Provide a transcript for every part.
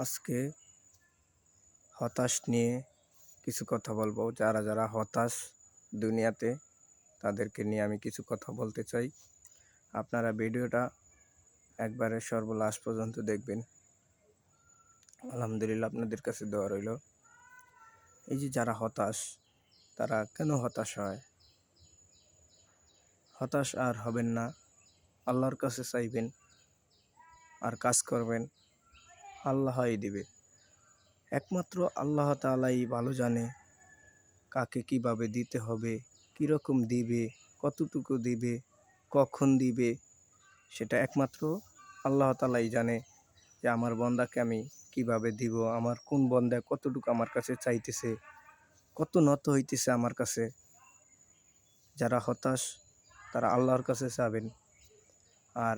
আজকে হতাশ নিয়ে কিছু কথা বলবো। যারা যারা হতাশ দুনিয়াতে, তাদেরকে নিয়ে আমি কিছু কথা বলতে চাই। আপনারা ভিডিওটা একবারে সর্বলাস্ট পর্যন্ত দেখবেন। আলহামদুলিল্লাহ, আপনাদের কাছে দোয়া রইল। এই যে যারা হতাশ, তারা কেন হতাশ হয়? হতাশ আর হবেন না। আল্লাহর কাছে চাইবেন আর কাজ করবেন, আল্লাহই দিবে। একমাত্র আল্লাহ তাআলাই ভালো জানে কাকে কিভাবে দিতে হবে, কীরকম দিবে, কতটুকু দিবে, কখন দিবে। সেটা একমাত্র আল্লাহ তাআলাই জানে যে আমার বান্দাকে আমি কিভাবে দিব, আমার কোন বান্দা কতটুকু আমার কাছে চাইতেছে, কত নত হইতেছে আমার কাছে। যারা হতাশ তারা আল্লাহর কাছে চাবেন, আর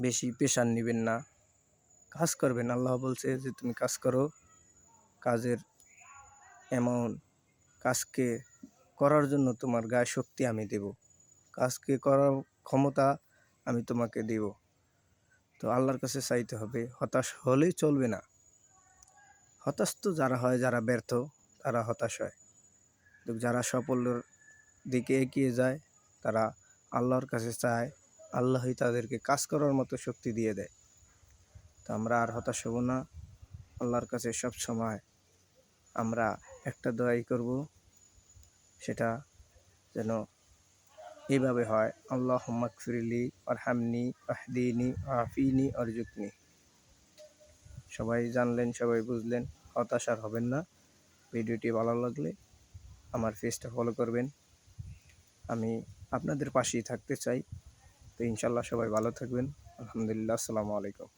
বেশি প্রেশার নেবেন না, কাজ করবেন। আল্লাহ বলছে যে তুমি কাজ করো, কাজের অ্যামাউন্ট, কাজকে করার জন্য তোমার গায়ে শক্তি আমি দেব, কাজকে করার ক্ষমতা আমি তোমাকে দেব। তো আল্লাহর কাছে চাইতে হবে, হতাশ হলেই চলবে না। হতাশ তো যারা হয়, যারা ব্যর্থ, তারা হতাশ হয়। তো যারা সাফল্যের দিকে এগিয়ে যায়, তারা আল্লাহর কাছে চায়, আল্লাহই তাদেরকে কাজ করার মতো শক্তি দিয়ে দেয়। তো আমরা আর হতাশ হব না। আল্লাহর কাছে সব সময় আমরা একটা দোয়াই করব, সেটা যেন এইভাবে হয়: আল্লাহুম্মা গফিরলি ওয়ারহামনি ওয়াহদিনি ওয়াআফিনি ওয়ারজুকনি। সবাই জানলেন, সবাই বুঝলেন, হতাশ আর হবেন না। ভিডিওটি ভালো লাগলে আমার পেজটা ফলো করবেন। আমি আপনাদের পাশেই থাকতে চাই। তো ইনশাল্লাহ সবাই ভালো থাকবেন। আলহামদুলিল্লাহ, আসসালামু আলাইকুম।